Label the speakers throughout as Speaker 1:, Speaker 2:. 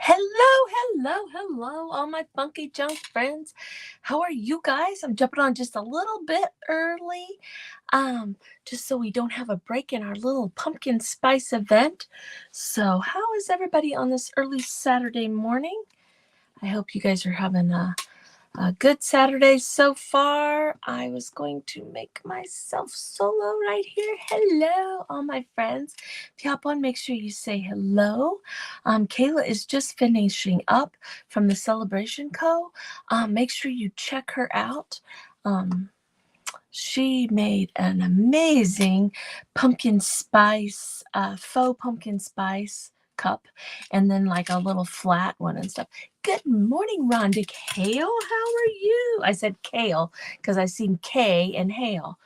Speaker 1: Hello, all my funky junk friends. How are you guys? I'm jumping on just a little bit early, just so we don't have a break in our little pumpkin spice event. So, how is everybody on this early Saturday morning? I hope you guys are having a good Saturday so far. I was going to make myself solo right here. Hello, all my friends. If you hop on, make sure you say hello. Kayla is just finishing up from the Celebration Co. Make sure you check her out. She made an amazing pumpkin spice, faux pumpkin spice cup, and then like a little flat one and stuff. Good morning, Rhonda Kale. How are you? I said Kale because I seen K and Hale.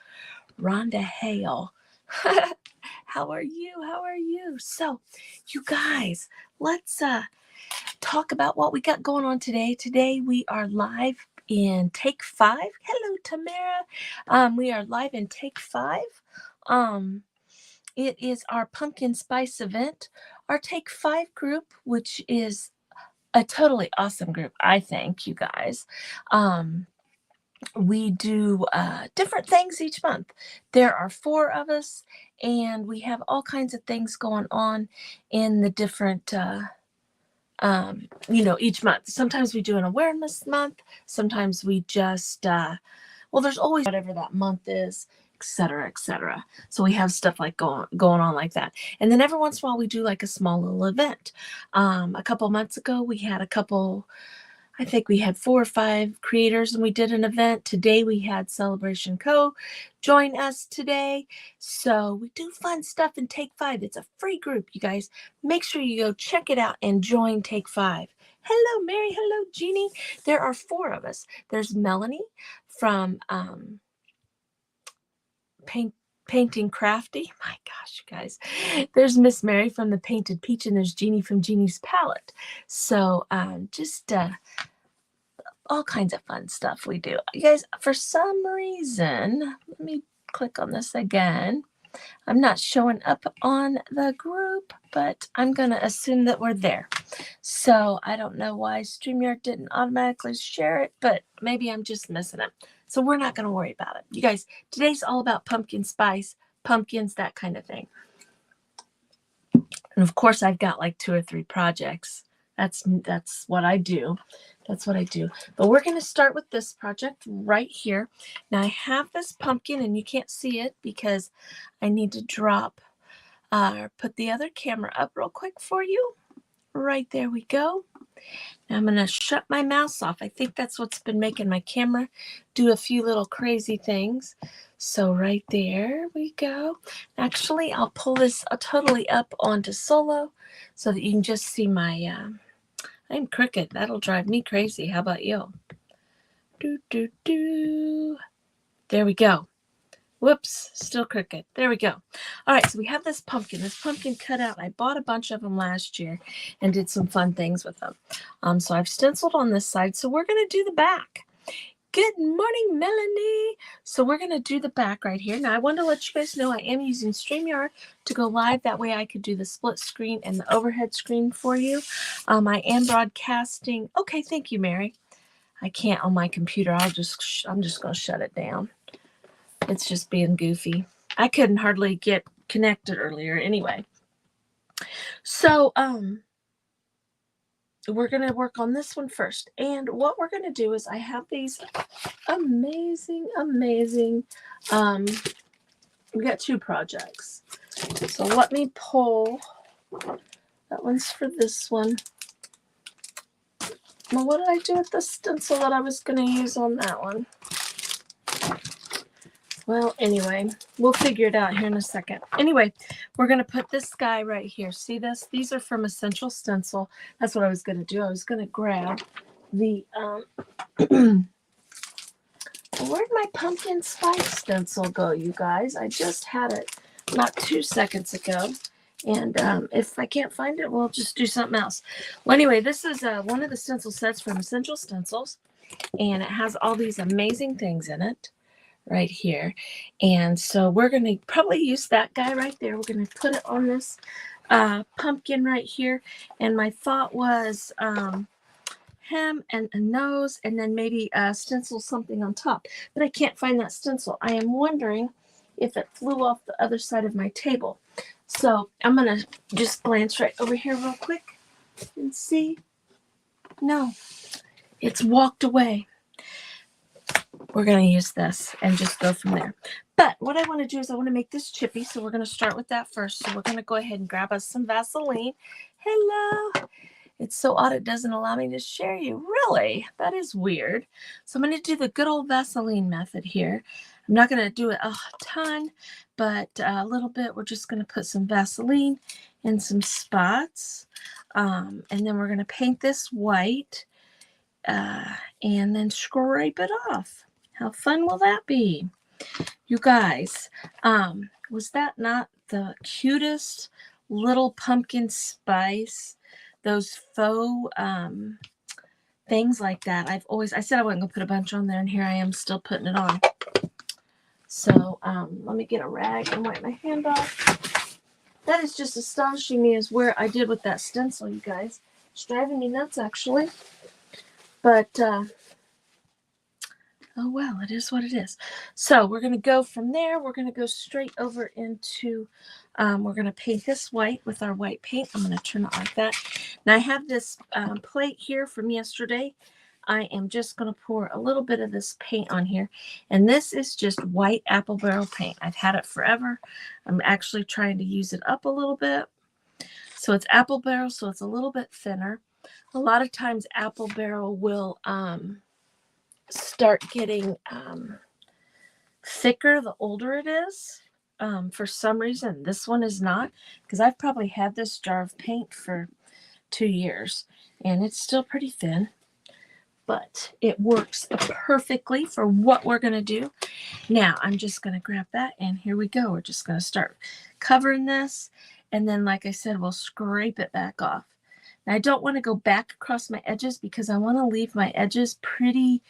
Speaker 1: Rhonda Hale. How are you? How are you? So, you guys, let's talk about what we got going on today. Today we are live in Take 5. Hello, Tamara. We are live in Take 5. It is our pumpkin spice event. Our Take 5 group, which is a totally awesome group, I think, you guys. We do different things each month. There are 4 of us, and we have all kinds of things going on in the different each month. Sometimes we do an awareness month. Sometimes we just, there's always whatever that month is, etc., etc. So we have stuff like going on like that. And then every once in a while we do like a small little event. A couple months ago we had I think we had 4 or 5 creators and we did an event. Today we had Celebration Co. join us today. So we do fun stuff in Take 5. It's a free group, you guys. Make sure you go check it out and join Take 5. Hello, Mary. Hello, Jeannie. There are 4 of us. There's Melanie from Painting Crafty. My gosh, you guys. There's Miss Mary from the Painted Peach, and there's Jeannie from Jeannie's Palette. So just all kinds of fun stuff we do. You guys, for some reason, let me click on this again. I'm not showing up on the group, but I'm going to assume that we're there. So I don't know why StreamYard didn't automatically share it, but maybe I'm just missing it. So we're not going to worry about it. You guys, today's all about pumpkin spice, pumpkins, that kind of thing. And of course, I've got like 2 or 3 projects. That's what I do. That's what I do. But we're going to start with this project right here. Now, I have this pumpkin, and you can't see it because I need to put the other camera up real quick for you. Right there we go. Now I'm going to shut my mouse off. I think that's what's been making my camera do a few little crazy things. So right there we go. Actually, I'll pull this totally up onto solo so that you can just see my... I'm crooked. That'll drive me crazy. How about you? There we go. Whoops, still crooked. There we go. All right, so we have this pumpkin cut out. I bought a bunch of them last year and did some fun things with them. So I've stenciled on this side. So we're going to do the back. Good morning, Melanie. So we're going to do the back right here. Now, I want to let you guys know I am using StreamYard to go live. That way I could do the split screen and the overhead screen for you. I am broadcasting. Okay, thank you, Mary. I can't on my computer. I'm just going to shut it down. It's just being goofy. I couldn't hardly get connected earlier anyway. So, we're going to work on this one first. And what we're going to do is I have these amazing, we got 2 projects. So let me pull, that one's for this one. Well, what did I do with the stencil that I was going to use on that one? Well, anyway, we'll figure it out here in a second. Anyway, we're going to put this guy right here. See this? These are from Essential Stencil. That's what I was going to do. I was going to grab the, where'd my pumpkin spice stencil go, you guys? I just had it not 2 seconds ago. And if I can't find it, we'll just do something else. Well, anyway, this is one of the stencil sets from Essential Stencils. And it has all these amazing things in it. Right here. And so we're going to probably use that guy right there. We're going to put it on this pumpkin right here. And my thought was him and a nose, and then maybe stencil something on top. But I can't find that stencil. I am wondering if it flew off the other side of my table. So I'm going to just glance right over here real quick and see. No, it's walked away. We're going to use this and just go from there. But what I want to do is I want to make this chippy. So we're going to start with that first. So we're going to go ahead and grab us some Vaseline. Hello. It's so odd it doesn't allow me to share you. Really? That is weird. So I'm going to do the good old Vaseline method here. I'm not going to do it a ton, but a little bit. We're just going to put some Vaseline in some spots. And then we're going to paint this white and then scrape it off. How fun will that be? You guys, was that not the cutest little pumpkin spice? Those faux things like that. I said I wasn't going to put a bunch on there, and here I am still putting it on. So let me get a rag and wipe my hand off. That is just astonishing me as where I did with that stencil, you guys. It's driving me nuts, actually. But oh well, it is what it is. So we're going to go from there. We're going to go straight over into, we're going to paint this white with our white paint. I'm going to turn it like that. Now I have this plate here from yesterday. I am just going to pour a little bit of this paint on here. And this is just white apple barrel paint. I've had it forever. I'm actually trying to use it up a little bit. So it's apple barrel, so it's a little bit thinner. A lot of times apple barrel will start getting thicker the older it is. For some reason, this one is not, because I've probably had this jar of paint for 2 years, and it's still pretty thin. But it works perfectly for what we're going to do. Now, I'm just going to grab that, and here we go. We're just going to start covering this, and then, like I said, we'll scrape it back off. Now, I don't want to go back across my edges because I want to leave my edges pretty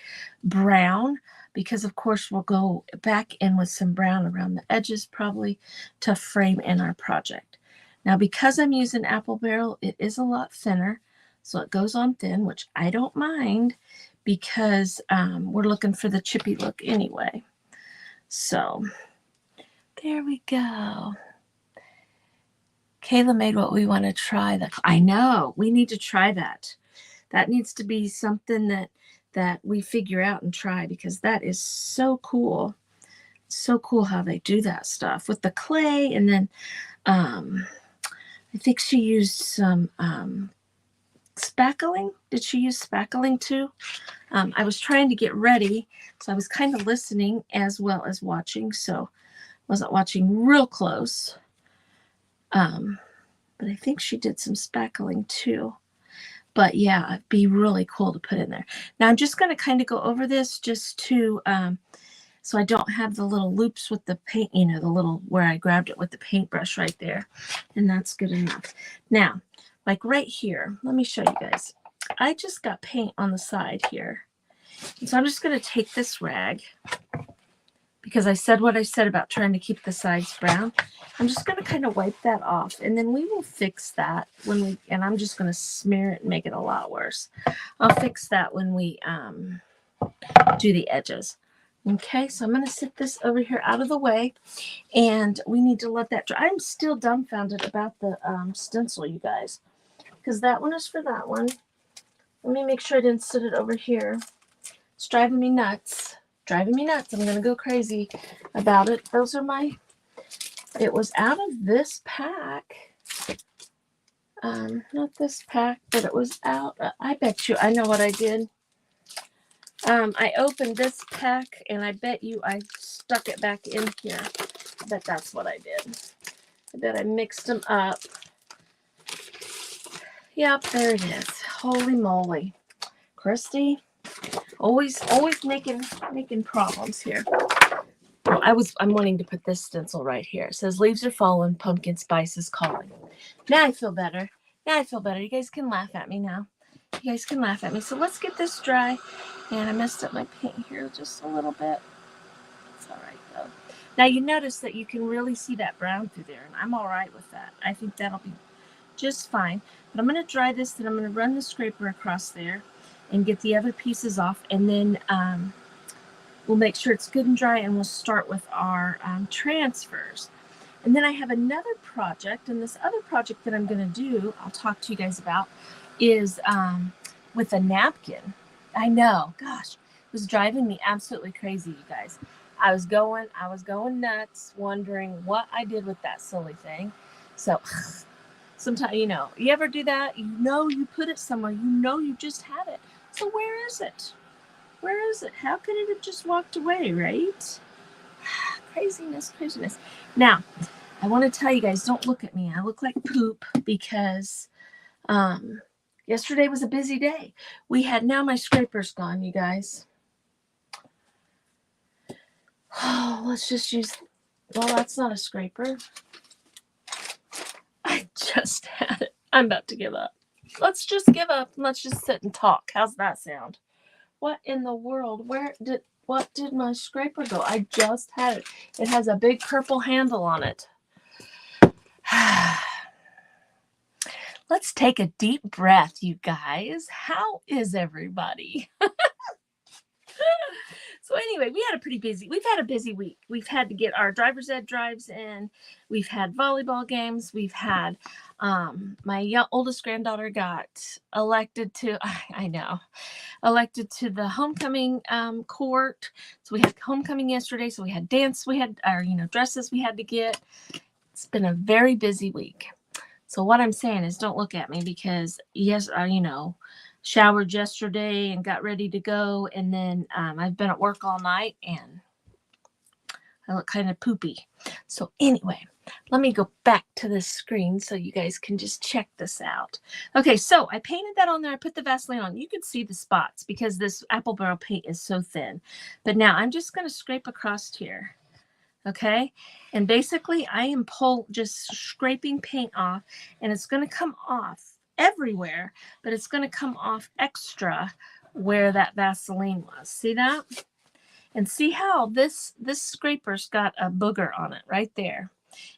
Speaker 1: brown because, of course, we'll go back in with some brown around the edges probably to frame in our project. Now, because I'm using apple barrel, it is a lot thinner. So it goes on thin, which I don't mind because we're looking for the chippy look anyway. So there we go. Kayla made what we want to try. I know, we need to try that. That needs to be something that we figure out and try because that is so cool. So cool how they do that stuff with the clay. And then I think she used some spackling. Did she use spackling too? I was trying to get ready, so I was kind of listening as well as watching, so wasn't watching real close. But I think she did some spackling too. But yeah, it'd be really cool to put in there. Now I'm just going to kind of go over this just to so I don't have the little loops with the paint, the little where I grabbed it with the paintbrush right there, and that's good enough. Now, like right here, let me show you guys. I just got paint on the side here. And so I'm just going to take this rag because I said what I said about trying to keep the sides brown. I'm just going to kind of wipe that off, and then we will fix that and I'm just going to smear it and make it a lot worse. I'll fix that when we do the edges. Okay, so I'm going to set this over here out of the way, and we need to let that dry. I'm still dumbfounded about the stencil, you guys, because that one is for that one. Let me make sure I didn't set it over here. It's driving me nuts. I'm going to go crazy about it. It was out of this pack. Not this pack, but it was out. I bet you I know what I did. I opened this pack, and I bet you I stuck it back in here. I bet that's what I did. I bet I mixed them up. Yep, there it is. Holy moly. Christy, always making problems here. Well, I'm wanting to put this stencil right here. It says, leaves are falling, pumpkin spice is calling. Now I feel better. You guys can laugh at me now. So let's get this dry. And I messed up my paint here just a little bit. It's all right, though. Now, you notice that you can really see that brown through there, and I'm all right with that. I think that'll be just fine. But I'm going to dry this, then I'm going to run the scraper across there and get the other pieces off, and then we'll make sure it's good and dry, and we'll start with our transfers. And then I have another project, and this other project that I'm going to do, I'll talk to you guys about, is with a napkin. I know, gosh, it was driving me absolutely crazy, you guys. I was going nuts, wondering what I did with that silly thing. So sometimes, you ever do that? You put it somewhere, you just had it. So where is it? Where is it? How could it have just walked away, right? Craziness. Now, I want to tell you guys, don't look at me. I look like poop because yesterday was a busy day. Now my scraper's gone, you guys. Oh, let's just use, well, that's not a scraper. I just had it. I'm about to give up. Let's just give up and let's just sit and talk. How's that sound? What in the world? What did my scraper go? I just had it. It has a big purple handle on it. Let's take a deep breath, you guys. How is everybody? So anyway, we've had a busy week. We've had to get our driver's ed drives in. We've had volleyball games. We've had, my oldest granddaughter got elected to the homecoming court. So we had homecoming yesterday. So we had dance. We had our, dresses we had to get. It's been a very busy week. So what I'm saying is don't look at me because yes, showered yesterday and got ready to go. And then I've been at work all night and I look kind of poopy. So anyway, let me go back to the screen so you guys can just check this out. Okay, so I painted that on there. I put the Vaseline on. You can see the spots because this apple barrel paint is so thin. But now I'm just going to scrape across here. Okay, and basically I am just scraping paint off, and it's going to come off everywhere, but it's going to come off extra where that Vaseline was. See that? And see how this scraper's got a booger on it right there.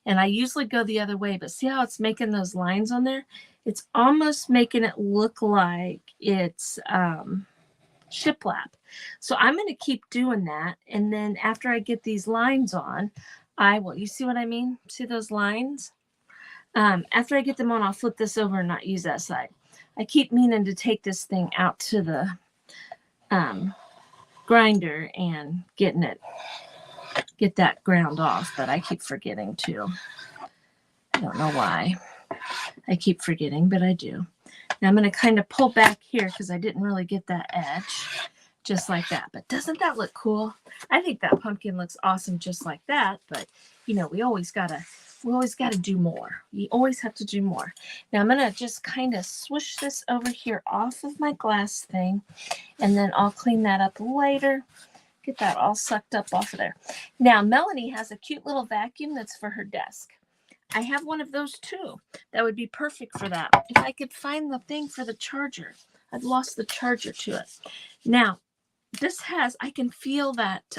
Speaker 1: And I usually go the other way, but see how it's making those lines on there? It's almost making it look like it's shiplap. So I'm going to keep doing that. And then after I get these lines on, you see what I mean? See those lines? After I get them on, I'll flip this over and not use that side. I keep meaning to take this thing out to the grinder and get that ground off, but I keep forgetting to. I don't know why. I keep forgetting, but I do. Now I'm going to kind of pull back here because I didn't really get that edge just like that. But doesn't that look cool? I think that pumpkin looks awesome just like that. But, we always got to do more. You always have to do more. Now I'm going to just kind of swoosh this over here off of my glass thing. And then I'll clean that up later. Get that all sucked up off of there. Now Melanie has a cute little vacuum that's for her desk. I have one of those too. That would be perfect for that. If I could find the thing for the charger. I've lost the charger to it. Now, I can feel that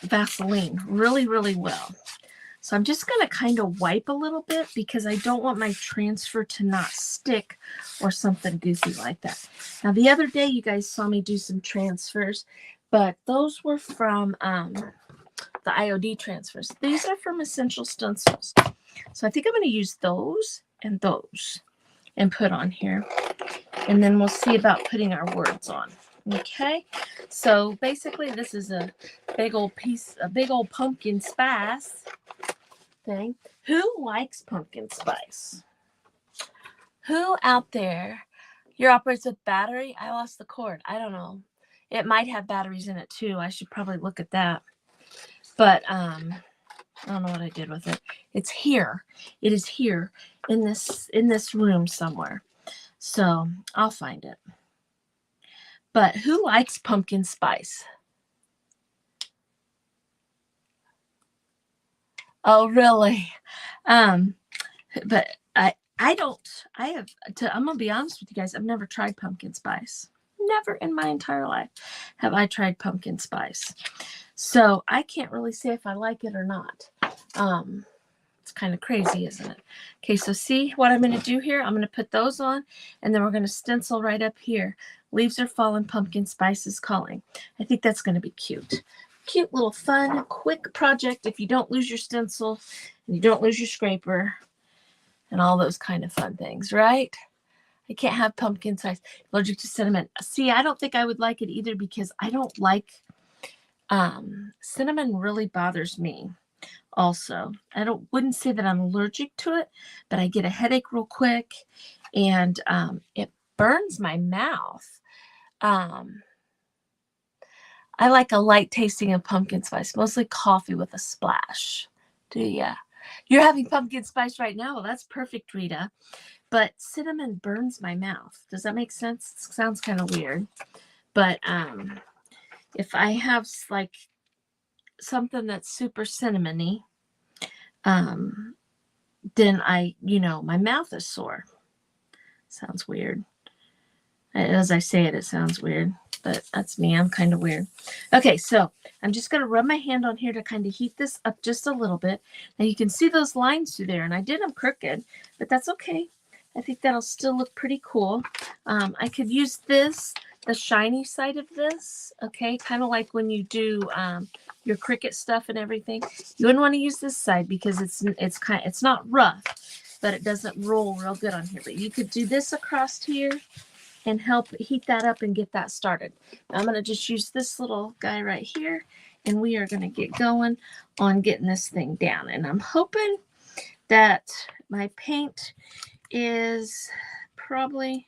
Speaker 1: Vaseline really, really well. So I'm just going to kind of wipe a little bit because I don't want my transfer to not stick or something goofy like that. Now, the other day, you guys saw me do some transfers, but those were from the IOD transfers. These are from Essential Stencils. So I think I'm going to use those and put on here. And then we'll see about putting our words on. Okay. So basically this is a big old pumpkin spice thing. Who likes pumpkin spice? Who out there, your operates with battery? I lost the cord. I don't know. It might have batteries in it too. I should probably look at that. But I don't know what I did with it. It's here. It is here in this room somewhere. So I'll find it. But who likes pumpkin spice? Oh, really? But I'm gonna be honest with you guys. I've never tried pumpkin spice. Never in my entire life have I tried pumpkin spice. So I can't really say if I like it or not. It's kind of crazy, isn't it? Okay, so see what I'm going to do here? I'm going to put those on, and then we're going to stencil right up here. Leaves are falling, pumpkin spice is calling. I think that's going to be cute. Cute little fun, quick project if you don't lose your stencil and you don't lose your scraper and all those kind of fun things, right? I can't have pumpkin spice. Allergic to cinnamon. See, I don't think I would like it either because I don't like cinnamon. Really bothers me. Also, wouldn't say that I'm allergic to it, but I get a headache real quick, and it burns my mouth. I like a light tasting of pumpkin spice, mostly coffee with a splash. Do ya? You're having pumpkin spice right now. Well, that's perfect, Rita. But cinnamon burns my mouth. Does that make sense? It sounds kind of weird. But if I have like something that's super cinnamony, then my mouth is sore. Sounds weird. As I say it, it sounds weird. But that's me. I'm kind of weird. Okay, so I'm just going to rub my hand on here to kind of heat this up just a little bit. Now you can see those lines through there, and I did them crooked, but that's okay. I think that'll still look pretty cool. I could use the shiny side of this, okay? Kind of like when you do your Cricut stuff and everything. You wouldn't want to use this side because it's not rough, but it doesn't roll real good on here. But you could do this across here and help heat that up and get that started. I'm going to just use this little guy right here, and we are going to get going on getting this thing down. And I'm hoping that my paint is probably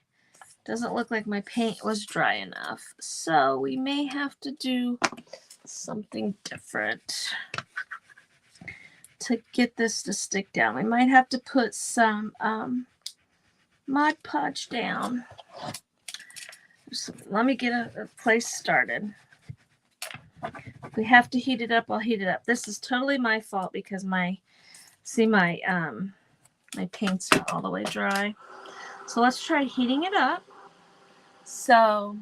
Speaker 1: doesn't look like my paint was dry enough, so we may have to do something different to get this to stick down. We might have to put some Mod Podge down. So let me get a place started. If we have to heat it up, I'll heat it up. This is totally my fault because my paint's not all the way dry. So let's try heating it up. So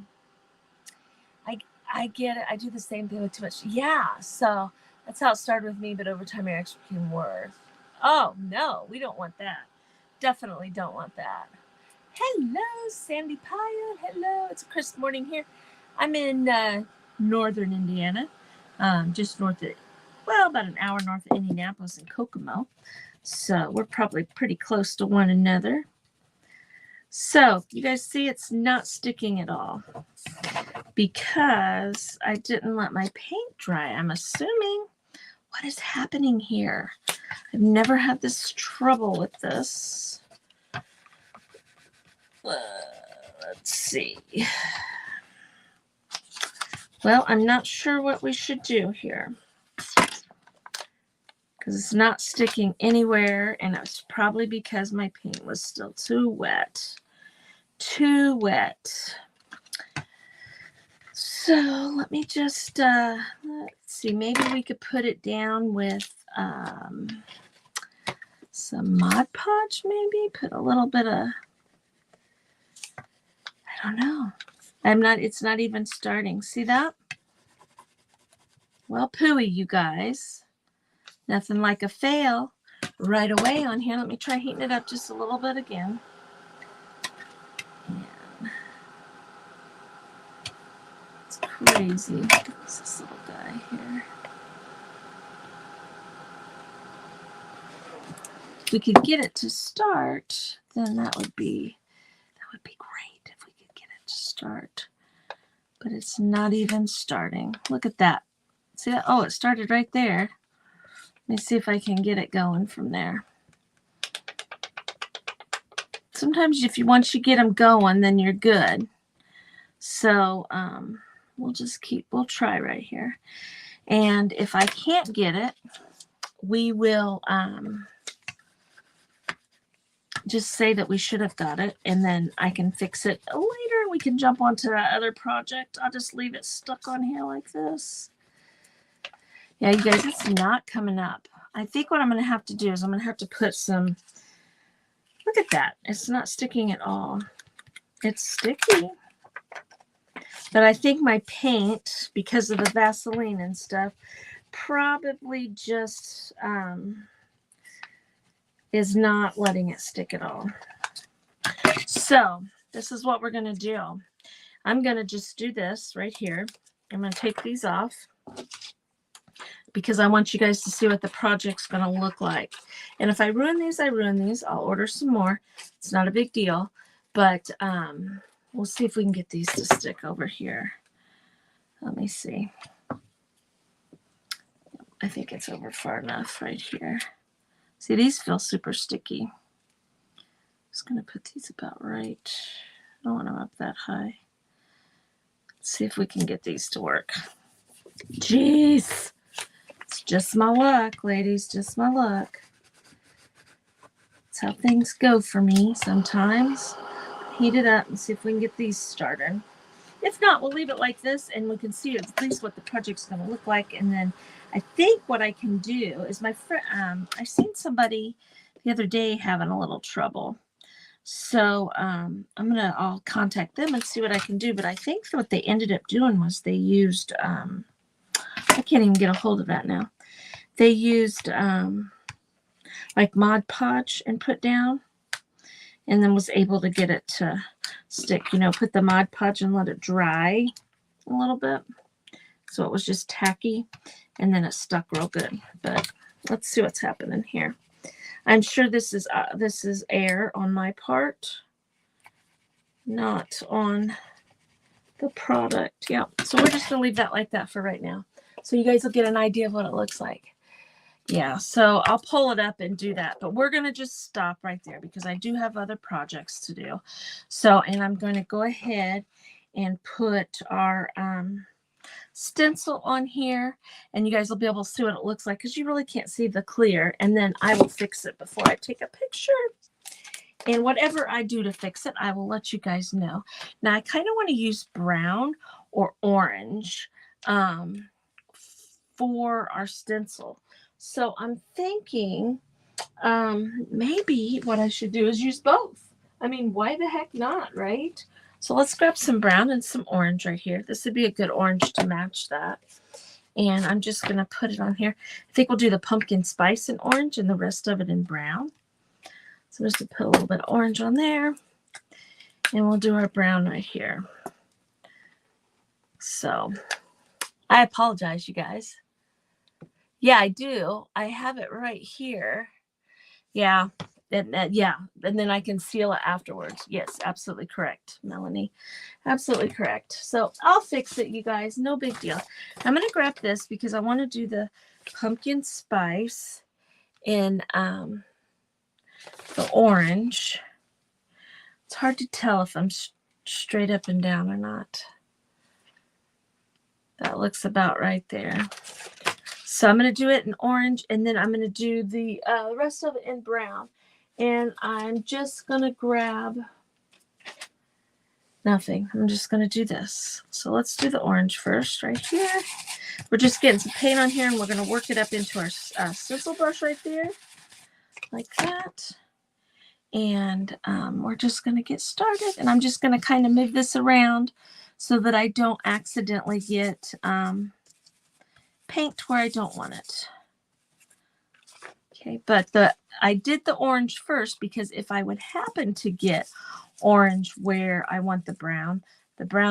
Speaker 1: I get it. I do the same thing with too much. Yeah. So that's how it started with me, but over time it actually became worse. Oh no, we don't want that. Definitely don't want that. Hello, Sandy Pyle. Hello. It's a crisp morning here. I'm in northern Indiana, just north of, about an hour north of Indianapolis and Kokomo. So we're probably pretty close to one another. So you guys see it's not sticking at all because I didn't let my paint dry. I'm assuming. What is happening here? I've never had this trouble with this. Let's see. Well, I'm not sure what we should do here because it's not sticking anywhere, and it's probably because my paint was still too wet. Too wet. So let me just, let's see, maybe we could put it down with some Mod Podge, maybe put a little bit of, I don't know. It's not even starting. See that? Well, pooey, you guys. Nothing like a fail right away on here. Let me try heating it up just a little bit again. It's crazy. What's this little guy here? If we could get it to start, then that would be great if we could get it to start. But it's not even starting. Look at that. See that? Oh, it started right there. Let me see if I can get it going from there. Sometimes once you get them going, then you're good. So we'll try right here. And if I can't get it, we will just say that we should have got it, and then I can fix it later. We can jump onto that other project. I'll just leave it stuck on here like this. Yeah, you guys, it's not coming up. I think what I'm going to have to do is I'm going to have to put some, look at that. It's not sticking at all. It's sticky. But I think my paint, because of the Vaseline and stuff, probably just is not letting it stick at all. So this is what we're going to do. I'm going to just do this right here. I'm going to take these off because I want you guys to see what the project's going to look like. And if I ruin these, I ruin these. I'll order some more. It's not a big deal. But we'll see if we can get these to stick over here. Let me see. I think it's over far enough right here. See, these feel super sticky. Just going to put these about right. I don't want them up that high. Let's see if we can get these to work. Jeez. It's just my luck, ladies. Just my luck. That's how things go for me sometimes. Heat it up and see if we can get these started. If not, we'll leave it like this and we can see at least what the project's going to look like. And then I think what I can do is my friend, I seen somebody the other day having a little trouble. So I'll contact them and see what I can do. But I think what they ended up doing was they used, I can't even get a hold of that now. They used like Mod Podge and put down, and then was able to get it to stick. You know, put the Mod Podge and let it dry a little bit. So it was just tacky, and then it stuck real good. But let's see what's happening here. I'm sure this is air on my part, not on the product. Yeah, so we're just going to leave that like that for right now. So you guys will get an idea of what it looks like. Yeah, so I'll pull it up and do that. But we're going to just stop right there because I do have other projects to do. So, and I'm going to go ahead and put our stencil on here, and you guys will be able to see what it looks like because you really can't see the clear. And then I will fix it before I take a picture. And whatever I do to fix it, I will let you guys know. Now, I kind of want to use brown or orange for our stencil. So I'm thinking maybe what I should do is use both. I mean, why the heck not, right? So let's grab some brown and some orange right here. This would be a good orange to match that. And I'm just going to put it on here. I think we'll do the pumpkin spice in orange and the rest of it in brown. So just to put a little bit of orange on there. And we'll do our brown right here. So I apologize, you guys. Yeah, I do. I have it right here. Yeah. And then I can seal it afterwards. Yes, absolutely correct, Melanie. Absolutely correct. So I'll fix it, you guys. No big deal. I'm going to grab this because I want to do the pumpkin spice in the orange. It's hard to tell if I'm straight up and down or not. That looks about right there. So I'm going to do it in orange, and then I'm going to do the rest of it in brown. And I'm just going to grab nothing. I'm just going to do this. So let's do the orange first right here. We're just getting some paint on here, and we're going to work it up into our stencil brush right there, like that. And we're just going to get started. And I'm just going to kind of move this around so that I don't accidentally get paint where I don't want it. Okay, but I did the orange first because if I would happen to get orange where I want the brown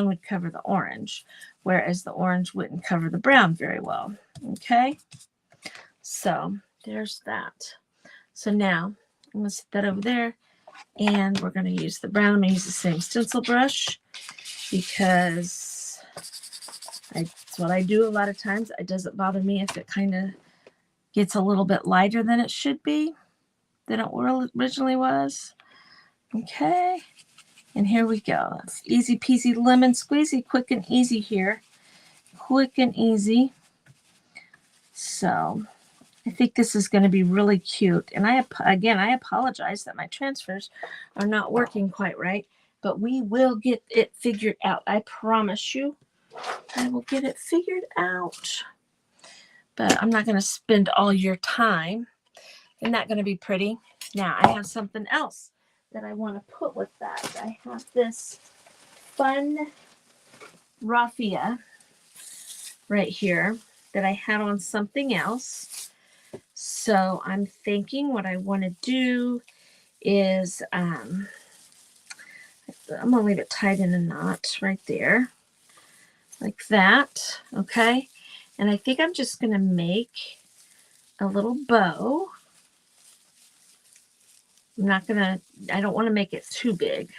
Speaker 1: would cover the orange, whereas the orange wouldn't cover the brown very well. Okay, so there's that. So now I'm going to set that over there, and we're going to use the brown. I'm going to use the same stencil brush because that's what I do a lot of times. It doesn't bother me if it kind of gets a little bit lighter than it should be, than it originally was. Okay, and here we go. It's easy peasy lemon squeezy, quick and easy here. Quick and easy. So I think this is going to be really cute. And I apologize that my transfers are not working quite right, but we will get it figured out. I promise you, I will get it figured out. But I'm not going to spend all your time. Isn't that going to be pretty? Now, I have something else that I want to put with that. I have this fun raffia right here that I had on something else. So I'm thinking what I want to do is I'm going to leave it tied in a knot right there, like that, okay? And I think I'm just going to make a little bow. I don't want to make it too big,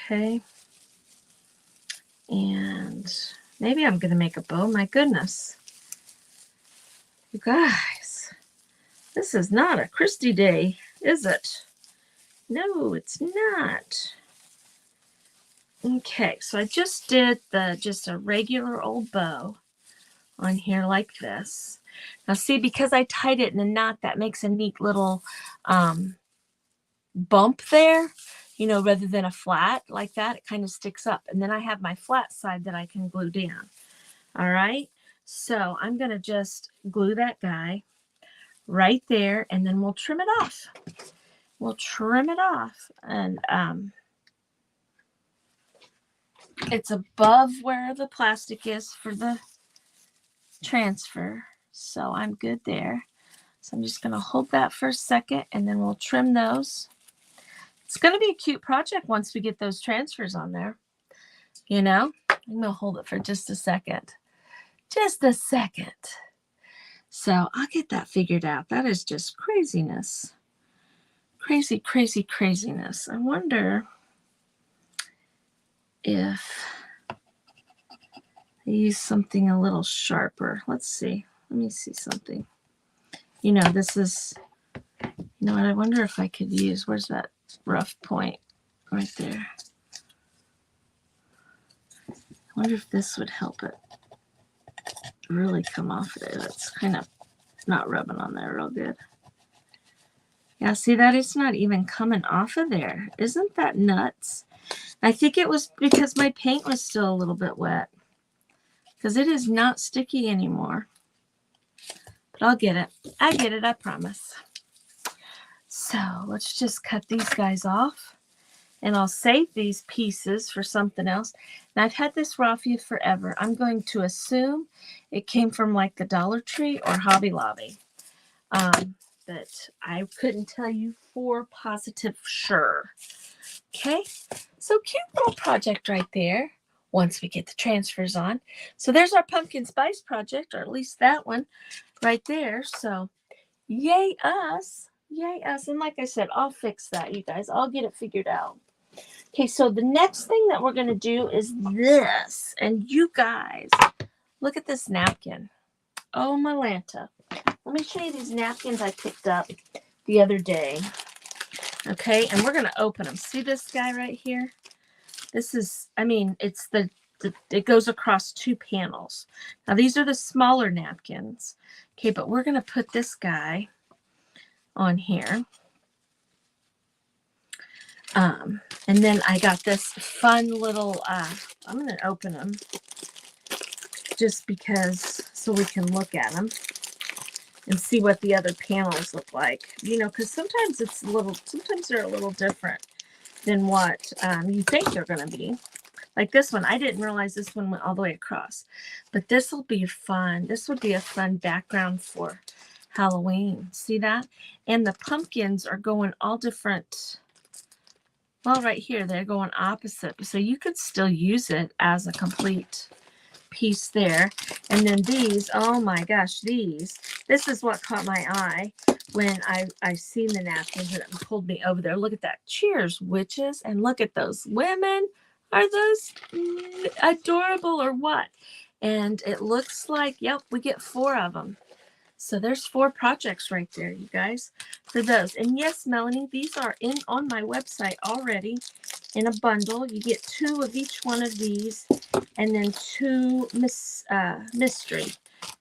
Speaker 1: okay? And maybe I'm going to make a bow. My goodness. You guys, this is not a Christy day, is it? No, it's not. Okay, so I just did just a regular old bow on here like this. Now see, because I tied it in a knot, that makes a neat little bump there, rather than a flat like that. It kind of sticks up. And then I have my flat side that I can glue down. All right, so I'm going to just glue that guy right there, and then we'll trim it off. We'll trim it off, and it's above where the plastic is for the transfer, so I'm good there. So I'm just going to hold that for a second, and then we'll trim those. It's going to be a cute project once we get those transfers on there. I'm going to hold it for just a second. Just a second. So I'll get that figured out. That is just craziness. Crazy, crazy, craziness. I wonder if they use something a little sharper. Let's see. Let me see something. This is, what I wonder if I could use, where's that rough point right there? I wonder if this would help it really come off there. That's kind of not rubbing on there real good. Yeah, see that? It's not even coming off of there. Isn't that nuts? I think it was because my paint was still a little bit wet, because it is not sticky anymore. But I'll get it. I get it, I promise. So let's just cut these guys off, and I'll save these pieces for something else. And I've had this raffia forever. I'm going to assume it came from like the Dollar Tree or Hobby Lobby. But I couldn't tell you for positive sure. Okay, so cute little project right there once we get the transfers on. So there's our pumpkin spice project, or at least that one right there. So yay us. Yay us. And like I said, I'll fix that, you guys. I'll get it figured out. Okay, so the next thing that we're going to do is this. And you guys, look at this napkin. Oh, my Lanta. Let me show you these napkins I picked up the other day. Okay, and we're going to open them. See this guy right here? This is, it's it goes across 2 panels. Now, these are the smaller napkins. Okay, but we're going to put this guy on here. And then I got this fun little, I'm going to open them just because, so we can look at them and see what the other panels look like, because sometimes they're a little different than what you think they're going to be. Like this one, I didn't realize this one went all the way across, but this will be fun. This would be a fun background for Halloween. See that? And the pumpkins are going all different. Well, right here, they're going opposite. So you could still use it as a complete piece there. And then these, oh my gosh, this is what caught my eye when I seen the napkins and it pulled me over there. Look at that. Cheers, witches. And look at those women. Are those adorable or what? And it looks like, yep, we get 4 of them. So there's 4 projects right there, you guys, for those. And yes, Melanie, these are on my website already in a bundle. You get 2 of each one of these, and then 2 mystery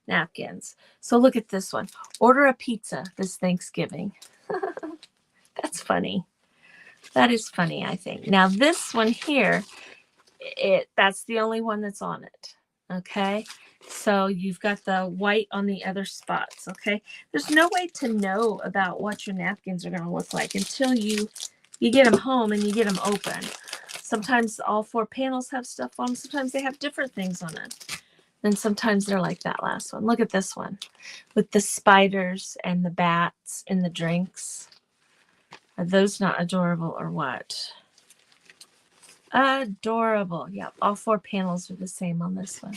Speaker 1: napkins. So look at this one. Order a pizza this Thanksgiving. That's funny. That is funny, I think. Now this one here, that's the only one that's on it. Okay. So you've got the white on the other spots, okay? There's no way to know about what your napkins are going to look like until you get them home and you get them open. Sometimes all 4 panels have stuff on them. Sometimes they have different things on it. Then sometimes they're like that last one. Look at this one with the spiders and the bats in the drinks. Are those not adorable or what? Adorable. Yep, all 4 panels are the same on this one.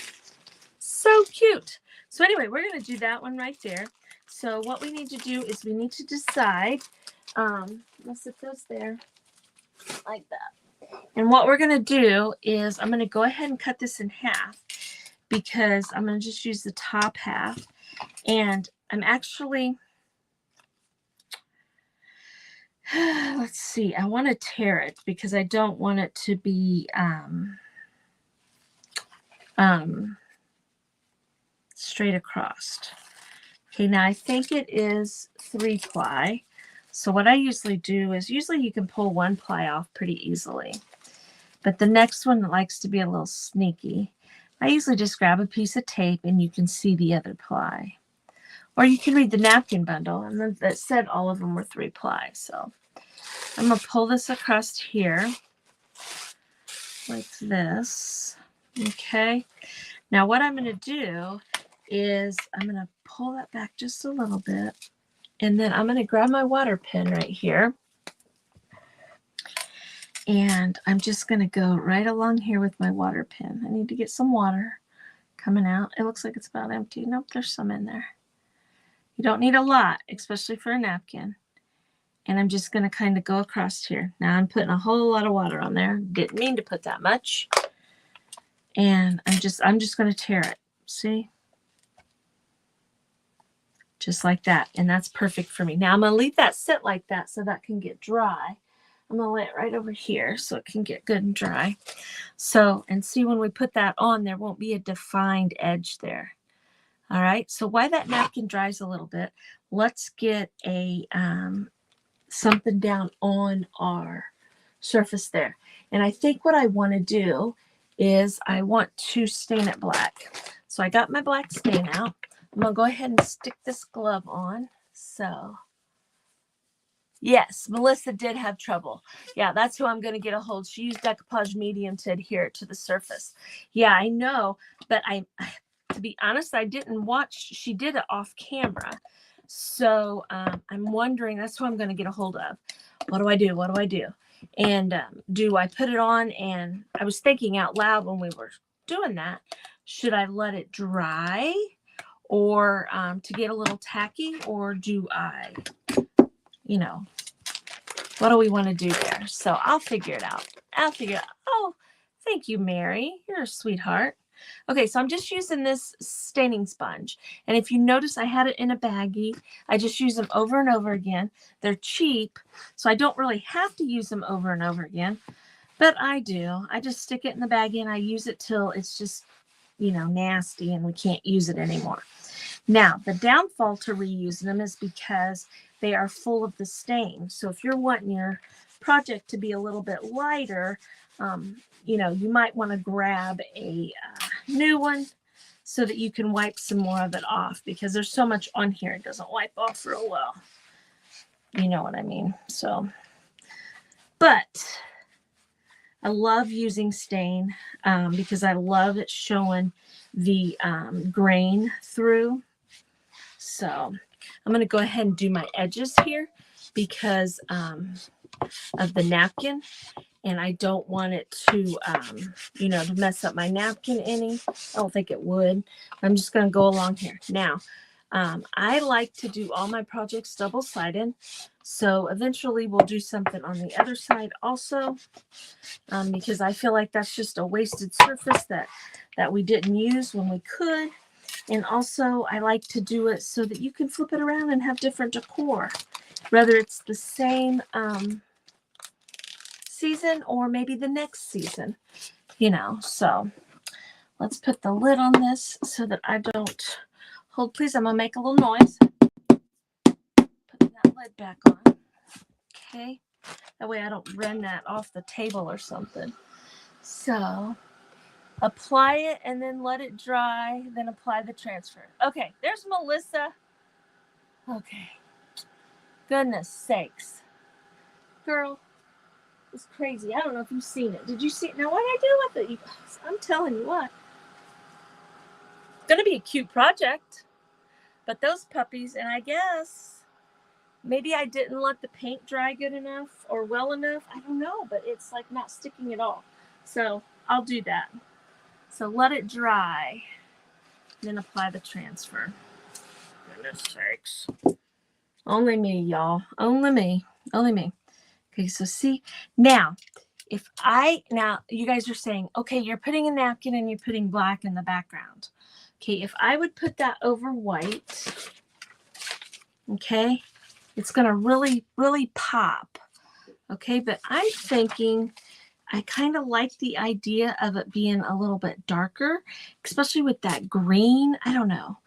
Speaker 1: So cute. So anyway, we're going to do that one right there. So what we need to do is we need to decide. Let's sit those there like that. And what we're going to do is I'm going to go ahead and cut this in half because I'm going to just use the top half. And I'm actually, let's see, I want to tear it because I don't want it to be straight across. Okay, now I think it is 3-ply. So what I usually do is usually you can pull 1 ply off pretty easily. But the next one likes to be a little sneaky. I usually just grab a piece of tape and you can see the other ply. Or you can read the napkin bundle, and then that said all of them were 3-ply. So I'm going to pull this across here like this. Okay. Now what I'm going to do is I'm going to pull that back just a little bit. And then I'm going to grab my water pen right here. And I'm just going to go right along here with my water pen. I need to get some water coming out. It looks like it's about empty. Nope, there's some in there. You don't need a lot, especially for a napkin. And I'm just going to kind of go across here. Now I'm putting a whole lot of water on there. Didn't mean to put that much. And I'm just going to tear it. See? Just like that. And that's perfect for me. Now I'm going to leave that sit like that so that can get dry. I'm going to lay it right over here so it can get good and dry. So, and see when we put that on, there won't be a defined edge there. All right. So while that napkin dries a little bit, let's get a something down on our surface there. And I think what I want to do is I want to stain it black. So I got my black stain out. I'm going to go ahead and stick this glove on. So, yes, Melissa did have trouble. Yeah, that's who I'm going to get a hold. She used decoupage medium to adhere it to the surface. Yeah, I know, but to be honest, I didn't watch. She did it off camera. So I'm wondering, that's who I'm going to get a hold of. What do I do? What do I do? And do I put it on? And I was thinking out loud when we were doing that, should I let it dry or to get a little tacky, or do I, what do we want to do there? So I'll figure it out. Oh, thank you, Mary. You're a sweetheart. Okay, so I'm just using this staining sponge. And if you notice, I had it in a baggie. I just use them over and over again. They're cheap, so I don't really have to use them over and over again. But I do. I just stick it in the baggie and I use it till it's just, nasty and we can't use it anymore. Now, the downfall to reusing them is because they are full of the stain. So if you're wanting your project to be a little bit lighter, you might want to grab a new one so that you can wipe some more of it off, because there's so much on here it doesn't wipe off real well. You know what I mean? So, but I love using stain because I love it showing the grain through. So I'm going to go ahead and do my edges here because of the napkin. And I don't want it to, to mess up my napkin any. I don't think it would. I'm just going to go along here. Now, I like to do all my projects double-sided. So eventually we'll do something on the other side also, because I feel like that's just a wasted surface that we didn't use when we could. And also I like to do it so that you can flip it around and have different decor, whether it's the same season or maybe the next season, so let's put the lid on this so that I don't hold. Please, I'm gonna make a little noise. Putting that lid back on. Okay, that way I don't rend that off the table or something. So apply it and then let it dry, then apply the transfer. Okay, there's Melissa. Okay, goodness sakes, girl, it's crazy. I don't know if you've seen it. Did you see it? Now what did I do with it? I'm telling you what. going to be a cute project. But those puppies, and I guess maybe I didn't let the paint dry good enough or well enough. I don't know, but it's like not sticking at all. So I'll do that. So let it dry, then apply the transfer. Goodness sakes. Only me, y'all. Only me. Only me. Okay, so see, now, now you guys are saying, okay, you're putting a napkin and you're putting black in the background. Okay, if I would put that over white, okay, it's going to really, really pop. Okay, but I'm thinking I kind of like the idea of it being a little bit darker, especially with that green. I don't know.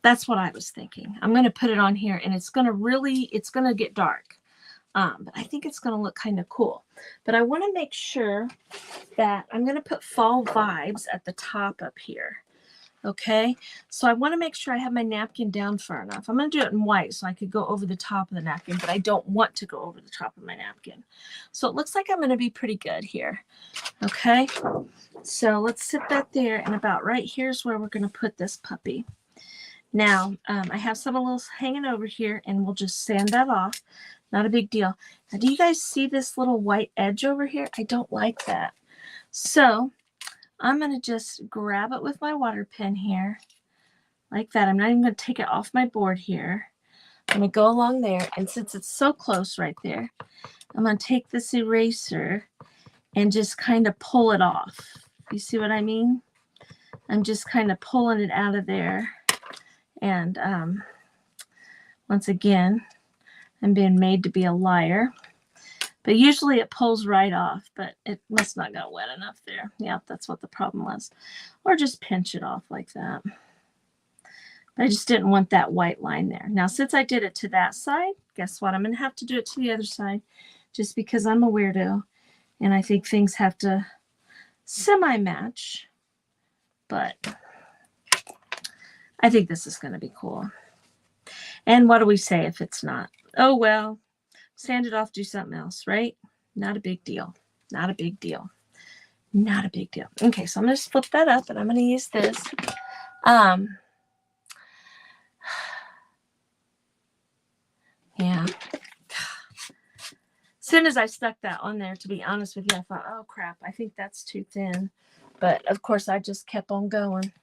Speaker 1: That's what I was thinking. I'm going to put it on here and it's going to get dark. But I think it's going to look kind of cool. But I want to make sure that I'm going to put fall vibes at the top up here. Okay, so I want to make sure I have my napkin down far enough. I'm going to do it in white so I could go over the top of the napkin, but I don't want to go over the top of my napkin. So it looks like I'm going to be pretty good here. Okay, so let's sit that there, and about right here's where we're going to put this puppy. Now, I have some a little hanging over here, and we'll just sand that off. Not a big deal. Now, do you guys see this little white edge over here? I don't like that. So I'm going to just grab it with my water pen here, like that. I'm not even going to take it off my board here. I'm going to go along there, and since it's so close right there, I'm going to take this eraser and just kind of pull it off. You see what I mean? I'm just kind of pulling it out of there. And once again, I'm being made to be a liar. But usually it pulls right off, but it must not got wet enough there. Yeah, that's what the problem was. Or just pinch it off like that. I just didn't want that white line there. Now, since I did it to that side, guess what? I'm going to have to do it to the other side just because I'm a weirdo. And I think things have to semi-match. But I think this is going to be cool. And what do we say if it's not? Oh, well, sand it off, do something else, right? Not a big deal. Not a big deal. Not a big deal. Okay, so I'm going to flip that up, and I'm going to use this. Yeah. As soon as I stuck that on there, to be honest with you, I thought, oh, crap, I think that's too thin. But, of course, I just kept on going.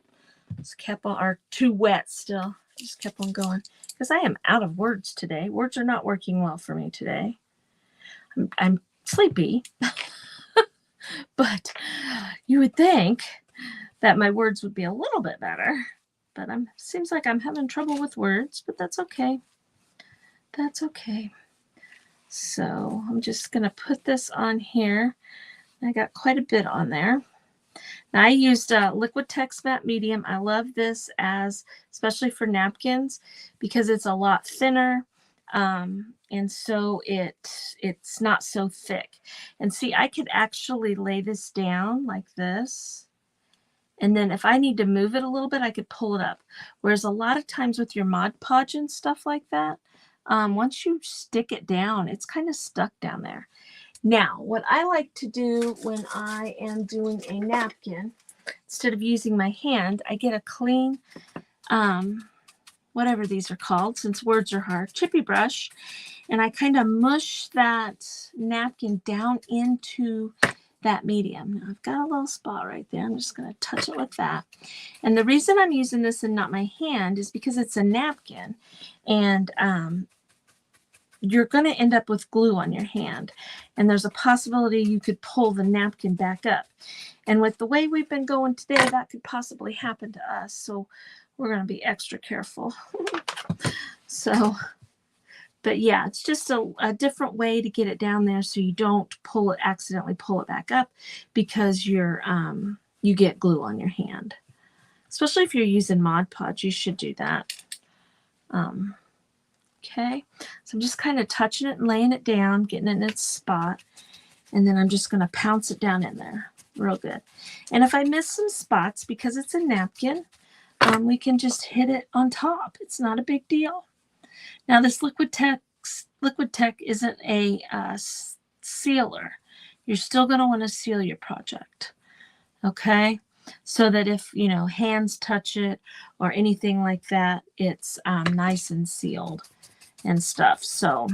Speaker 1: Just kept on, or too wet still. Just kept on going. Because I am out of words today. Words are not working well for me today. I'm sleepy. But you would think that my words would be a little bit better. But seems like I'm having trouble with words, but that's okay. That's okay. So I'm just going to put this on here. I got quite a bit on there. Now I used Liquitex Matte Medium. I love this especially for napkins because it's a lot thinner. And so it's not so thick. And see, I could actually lay this down like this. And then if I need to move it a little bit, I could pull it up. Whereas a lot of times with your Mod Podge and stuff like that, once you stick it down, it's kind of stuck down there. Now, what I like to do when I am doing a napkin, instead of using my hand, I get a clean, whatever these are called, since words are hard, chippy brush, and I kind of mush that napkin down into that medium. Now, I've got a little spot right there. I'm just going to touch it with that. And the reason I'm using this and not my hand is because it's a napkin, and you're going to end up with glue on your hand. And there's a possibility you could pull the napkin back up. And with the way we've been going today, that could possibly happen to us. So we're going to be extra careful. But yeah, it's just a different way to get it down there so you don't accidentally pull it back up because you get glue on your hand. Especially if you're using Mod Podge, you should do that. Okay, so I'm just kind of touching it and laying it down, getting it in its spot, and then I'm just going to pounce it down in there real good. And if I miss some spots, because it's a napkin, we can just hit it on top. It's not a big deal. Now, this Liquitex isn't a sealer. You're still going to want to seal your project, okay? so that if, you know, hands touch it or anything like that, it's nice and sealed and stuff. So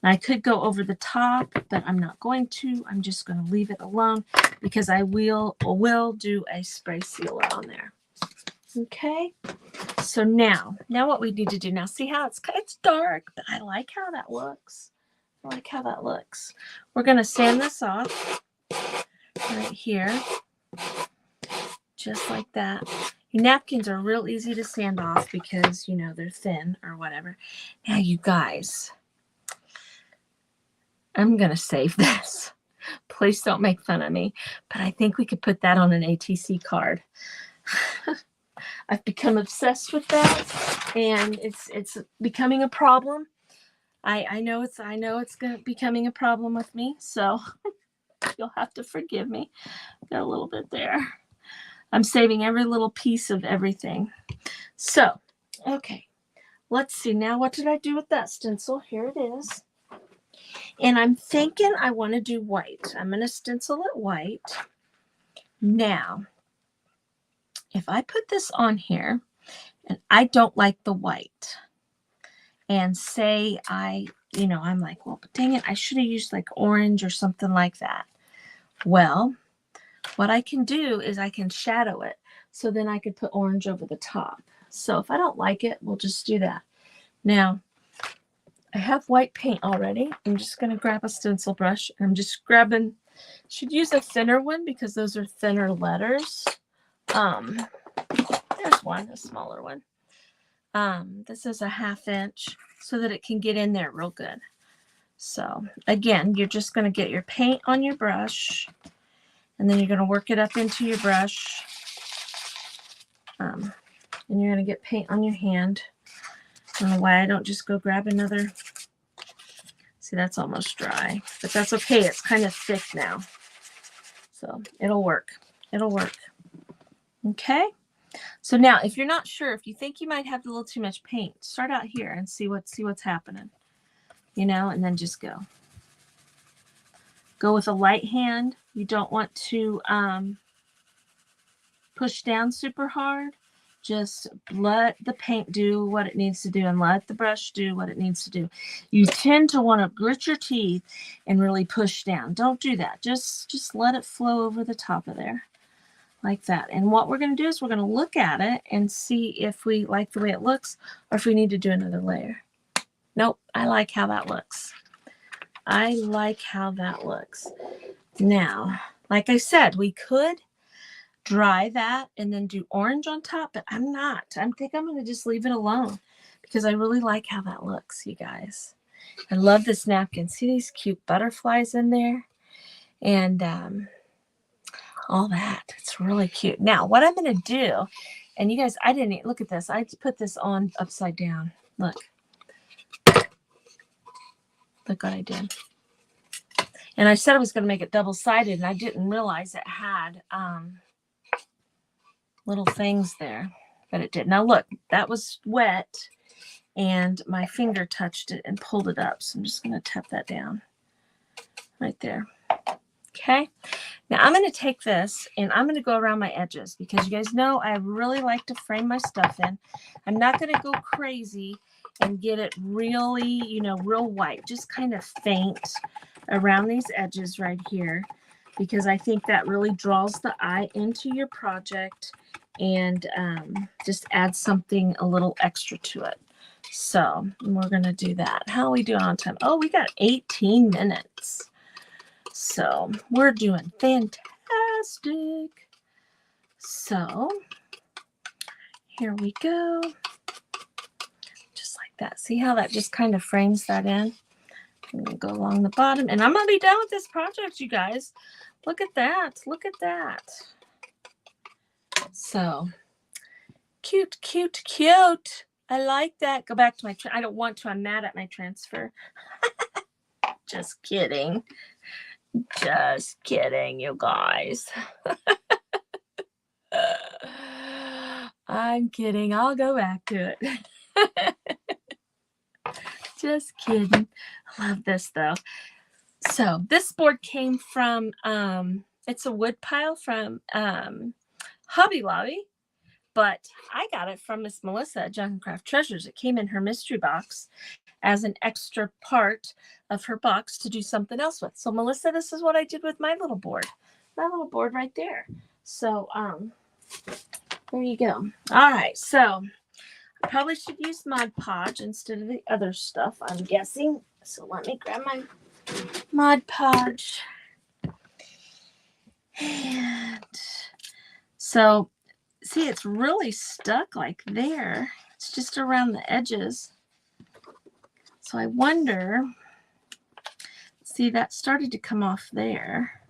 Speaker 1: I could go over the top, but I'm not going to. I'm just going to leave it alone because I will do a spray sealer on there. Okay. So now what we need to do now, see how it's dark, but I like how that looks. I like how that looks. We're going to sand this off right here, just like that. Your napkins are real easy to sand off because, you know, they're thin or whatever. Now, you guys, I'm going to save this. Please don't make fun of me, but I think we could put that on an ATC card. I've become obsessed with that, and it's becoming a problem. I know it's becoming a problem with me, so you'll have to forgive me. Got a little bit there. I'm saving every little piece of everything. So, okay, let's see. Now, what did I do with that stencil? Here it is. And I'm thinking I want to do white. I'm going to stencil it white. Now, if I put this on here and I don't like the white, and say I'm like, well, dang it, I should have used like orange or something like that. Well, what I can do is I can shadow it. So then I could put orange over the top. So if I don't like it, we'll just do that. Now, I have white paint already. I'm just going to grab a stencil brush. I'm just grabbing, should use a thinner one because those are thinner letters. There's one, a smaller one. This is a 1/2 inch so that it can get in there real good. So again, you're just going to get your paint on your brush, and then you're going to work it up into your brush. And you're going to get paint on your hand. I don't know why I don't just go grab another. See, that's almost dry, but that's okay. It's kind of thick now. So it'll work. It'll work. Okay. So now, if you're not sure, if you think you might have a little too much paint, start out here and see what's happening, you know, and then just go. Go with a light hand. You don't want to push down super hard. Just let the paint do what it needs to do and let the brush do what it needs to do. You tend to want to grit your teeth and really push down. Don't do that. Just let it flow over the top of there. Like that. And what we're going to do is we're going to look at it and see if we like the way it looks or if we need to do another layer. Nope, I like how that looks. I like how that looks. Now, like I said, we could dry that and then do orange on top, but I'm not. I think I'm going to just leave it alone because I really like how that looks, you guys. I love this napkin. See these cute butterflies in there? And all that. It's really cute. Now, what I'm going to do, and you guys, I didn't look at this. I put this on upside down. Look. Look what I did. And I said I was going to make it double-sided, and I didn't realize it had little things there, but it did. Now, look, that was wet, and my finger touched it and pulled it up. So I'm just going to tap that down right there. Okay. Now I'm going to take this and I'm going to go around my edges because you guys know I really like to frame my stuff in. I'm not going to go crazy and get it really, you know, real white. Just kind of faint around these edges right here because I think that really draws the eye into your project and just adds something a little extra to it. So we're going to do that. How are we doing on time? Oh, we got 18 minutes. So we're doing fantastic. So here we go. Just like that. See how that just kind of frames that in? I'm going to go along the bottom. And I'm going to be done with this project, you guys. Look at that. Look at that. So cute, cute, cute. I like that. Go back to my, I don't want to. I'm mad at my transfer. Just kidding. Just kidding, you guys. I'm kidding. I'll go back to it. Just kidding. I love this though. So this board came from, it's a wood pile from Hobby Lobby, but I got it from Miss Melissa at Junk and Craft Treasures. It came in her mystery box as an extra part of her box to do something else with. So Melissa, this is what I did with my little board. My little board right there. So there you go. All right, so I probably should use Mod Podge instead of the other stuff, I'm guessing. So let me grab my Mod Podge. And so, see, it's really stuck like there. It's just around the edges. So I wonder, see, that started to come off there.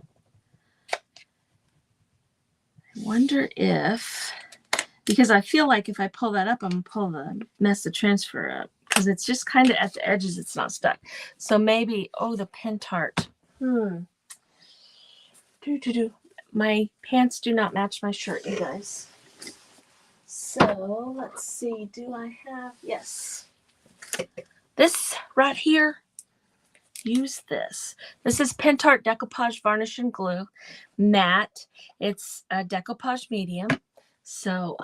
Speaker 1: I wonder if, because I feel like if I pull that up, I'm going to pull the Mesa Transfer up because it's just kind of at the edges. It's not stuck. So maybe, oh, the Pentart. My pants do not match my shirt, you guys. So let's see. Do I have? Yes. This right here. Use this. This is Pentart Decoupage Varnish and Glue Matte. It's a decoupage medium. So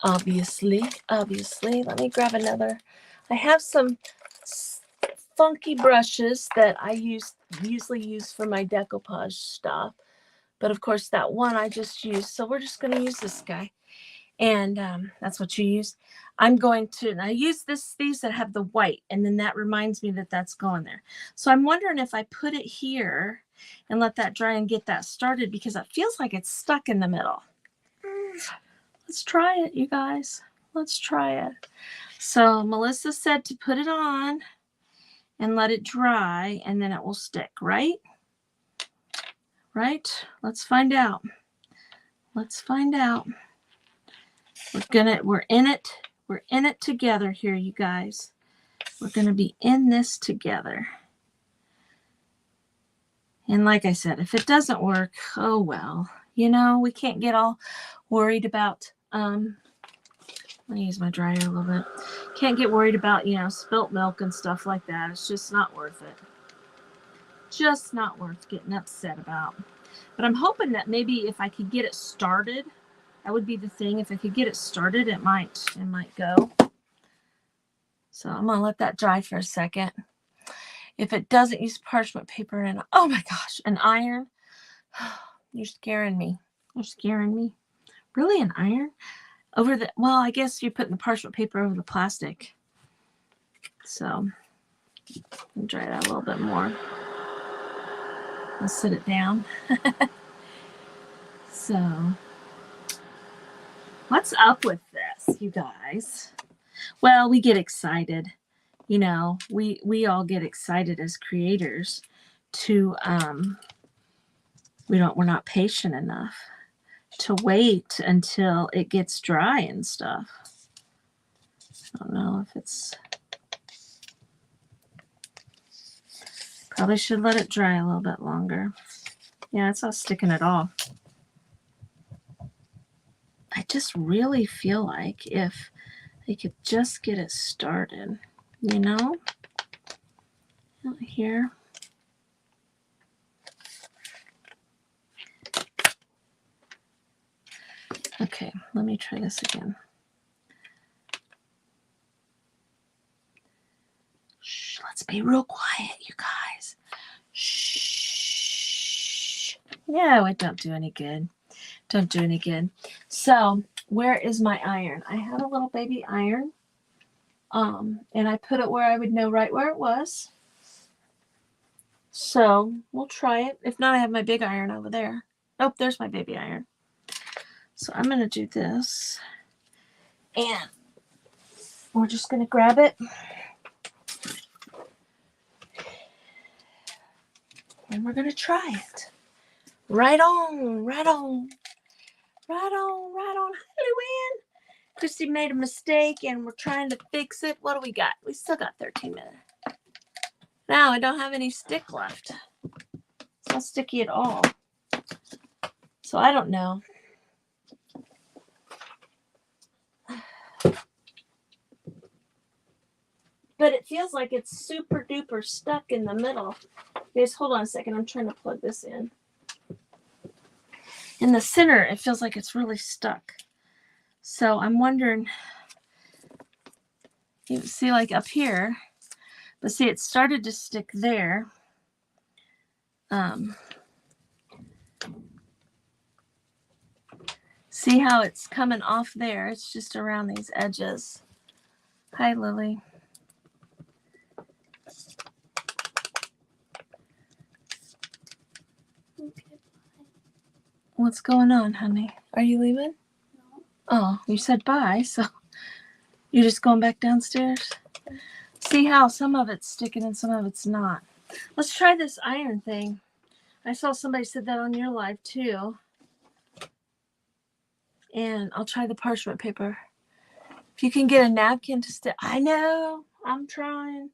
Speaker 1: obviously, let me grab another. I have some funky brushes that I usually use for my decoupage stuff. But of course, that one I just used. So we're just going to use this guy. And that's what you use. I'm going to, I use these that have the white, and then that reminds me that that's going there. So I'm wondering if I put it here and let that dry and get that started because it feels like it's stuck in the middle. Let's try it, you guys. Let's try it. So Melissa said to put it on and let it dry, and then it will stick, right? Right? Let's find out. Let's find out. We're in it together here, you guys. We're gonna be in this together. And like I said, if it doesn't work, oh well. You know, we can't get all worried about let me use my dryer a little bit. Can't get worried about, you know, spilt milk and stuff like that. It's just not worth it. Just not worth getting upset about. But I'm hoping that maybe if I could get it started, that would be the thing. If I could get it started, it might go. So I'm going to let that dry for a second. If it doesn't use parchment paper and, oh my gosh, an iron. You're scaring me. You're scaring me. Really, an iron? Over the, well, I guess you're putting the parchment paper over the plastic. So I'll dry it out a little bit more. I'll sit it down. So what's up with this, you guys? Well, we get excited. You know, we all get excited as creators to we're not patient enough to wait until it gets dry and stuff. I don't know if it's, probably should let it dry a little bit longer. Yeah, it's not sticking at all. I just really feel like if they could just get it started, you know, here. Okay, let me try this again. Shh, let's be real quiet, you guys. Shh. No, it don't do any good. Don't do any good. So where is my iron? I have a little baby iron. And I put it where I would know right where it was. So we'll try it. If not, I have my big iron over there. Oh, there's my baby iron. So I'm going to do this. And we're just going to grab it. And we're going to try it. Right on, right on. Right on, right on. Hi, Luann. Christy made a mistake and we're trying to fix it. What do we got? We still got 13 minutes. Now I don't have any stick left. It's not sticky at all. So I don't know. But it feels like it's super duper stuck in the middle. Guys, hold on a second. I'm trying to plug this in. In the center, it feels like it's really stuck. So I'm wondering, you see like up here, but see it started to stick there. See how it's coming off there? It's just around these edges. Hi, Lily. What's going on, honey? Are you leaving? No. Oh, you said bye, so you're just going back downstairs? See how some of it's sticking and some of it's not. Let's try this iron thing. I saw somebody said that on your live too. And I'll try the parchment paper. If you can get a napkin to stick. I know. I'm trying.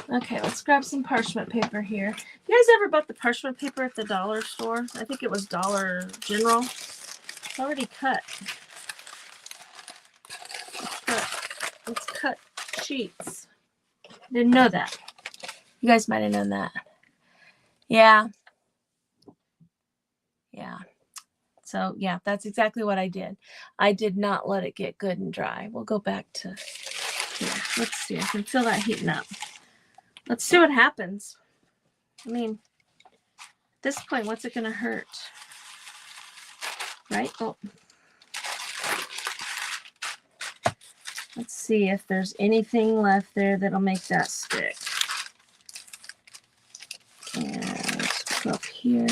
Speaker 1: Okay, let's grab some parchment paper here. You guys ever bought the parchment paper at the dollar store? I think it was Dollar General. It's already cut. It's cut sheets. Didn't know that. You guys might have known that. Yeah. So, yeah, that's exactly what I did. I did not let it get good and dry. We'll go back to here. Let's see. I can feel that heating up. Let's see what happens. I mean, at this point, what's it going to hurt? Right? Oh. Let's see if there's anything left there that'll make that stick. And let's go up here.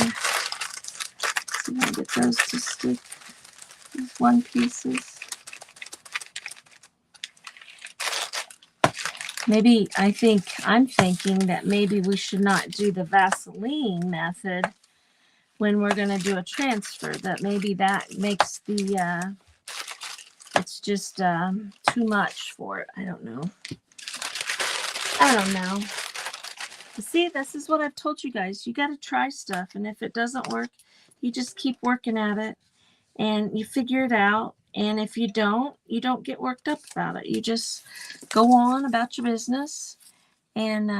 Speaker 1: See if I get those to stick. These one pieces. Maybe I'm thinking that maybe we should not do the Vaseline method when we're going to do a transfer. That maybe that makes the, it's just too much for it. I don't know. But see, this is what I've told you guys. You got to try stuff. And if it doesn't work, you just keep working at it and you figure it out. And if you don't get worked up about it. You just go on about your business. And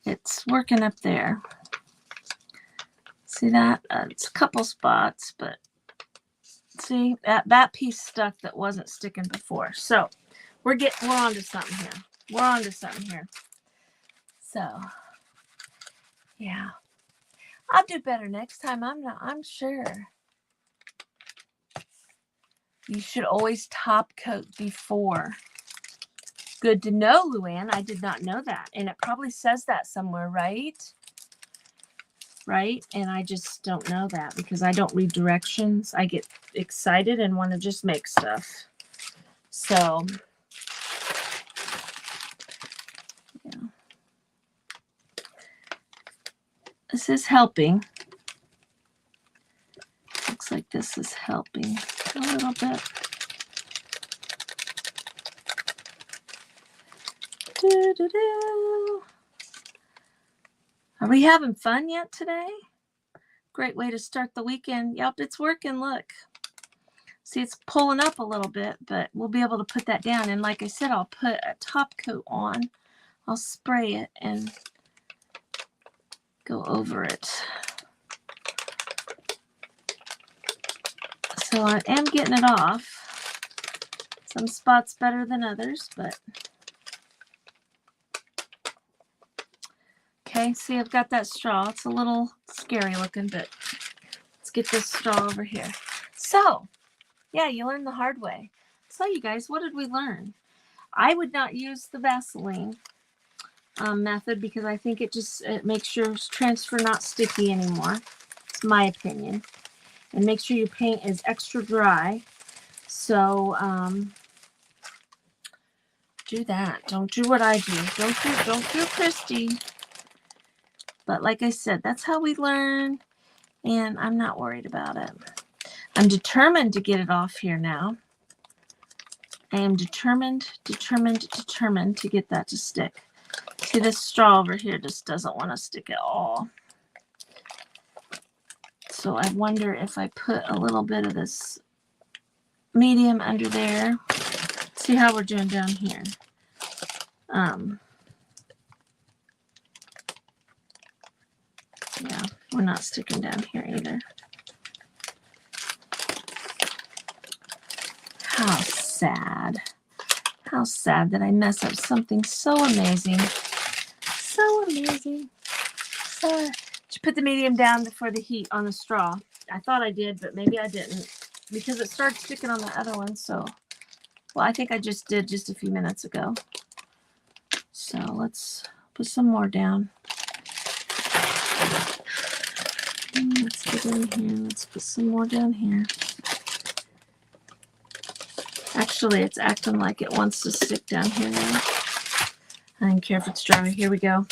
Speaker 1: it's working up there. See that? It's a couple spots, but see that piece stuck that wasn't sticking before. So we're on to something here. So yeah, I'll do better next time. I'm sure. You should always top coat before. Good to know, Luann. I did not know that. And it probably says that somewhere, right? Right? And I just don't know that because I don't read directions. I get excited and want to just make stuff. So, yeah. This is helping. Looks like this is helping a little bit. Are we having fun yet today? Great way to start the weekend. Yep, it's working. Look. See, it's pulling up a little bit, but we'll be able to put that down. And like I said, I'll put a top coat on. I'll spray it and go over it. So I am getting it off. Some spots better than others, but okay, see, I've got that straw. It's a little scary looking, but let's get this straw over here. So, yeah, you learn the hard way. So, you guys, what did we learn? I would not use the Vaseline method because I think it makes your transfer not sticky anymore. It's my opinion. And make sure your paint is extra dry. So, do that. Don't do what I do. Don't do Christy. But like I said, that's how we learn. And I'm not worried about it. I'm determined to get it off here now. I am determined to get that to stick. See, this straw over here just doesn't want to stick at all. So I wonder if I put a little bit of this medium under there. See how we're doing down here. We're not sticking down here either. How sad. How sad that I mess up something so amazing. So amazing. So, did you put the medium down for the heat on the straw? I thought I did, but maybe I didn't. Because it started sticking on the other one, so. Well, I think I just did just a few minutes ago. So let's put some more down. Let's get in here. Let's put some more down here. Actually, it's acting like it wants to stick down here now. I don't care if it's dry. Here we go.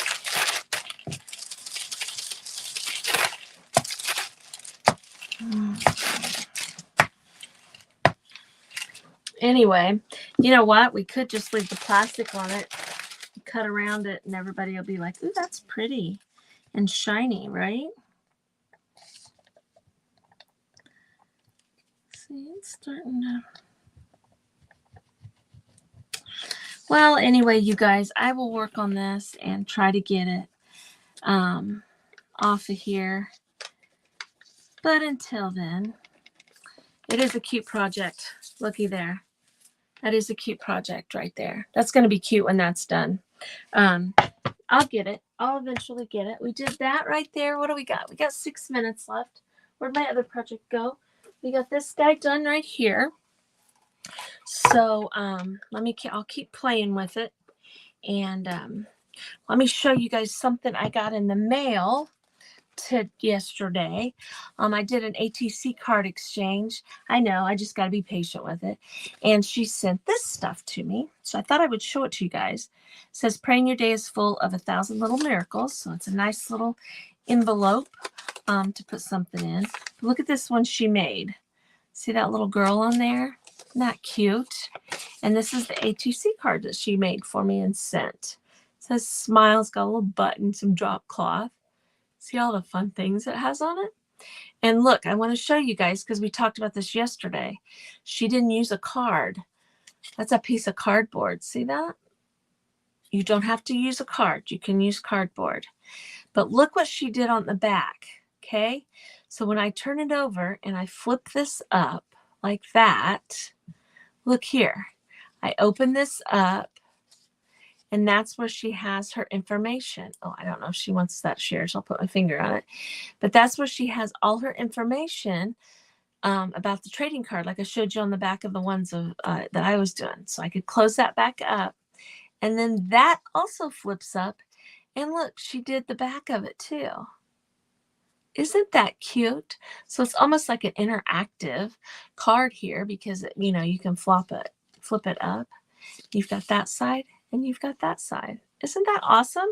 Speaker 1: Anyway, you know what? We could just leave the plastic on it, cut around it, and everybody will be like, ooh, that's pretty and shiny, right? See, it's starting to... Well, anyway, you guys, I will work on this and try to get it off of here. But until then, it is a cute project. Looky there. That is a cute project right there. That's going to be cute when that's done. I'll get it. I'll eventually get it. We did that right there. What do we got? We got 6 minutes left. Where'd my other project go? We got this guy done right here. So I'll keep playing with it. And let me show you guys something I got in the mail yesterday. I did an ATC card exchange. I know, I just got to be patient with it. And she sent this stuff to me. So I thought I would show it to you guys. It says, praying your day is full of 1,000 little miracles. So it's a nice little envelope to put something in. Look at this one she made. See that little girl on there? Isn't that cute? And this is the ATC card that she made for me and sent. It says smile. It's got a little button, some drop cloth. See all the fun things it has on it? And look, I want to show you guys because we talked about this yesterday. She didn't use a card. That's a piece of cardboard. See that? You don't have to use a card. You can use cardboard. But look what she did on the back. Okay? So when I turn it over and I flip this up like that, look here. I open this up. And that's where she has her information. Oh, I don't know if she wants that shared, so I'll put my finger on it. But that's where she has all her information about the trading card, like I showed you on the back of the ones that I was doing. So I could close that back up. And then that also flips up. And look, she did the back of it too. Isn't that cute? So it's almost like an interactive card here because, you can flip it up. You've got that side. And you've got that side. Isn't that awesome?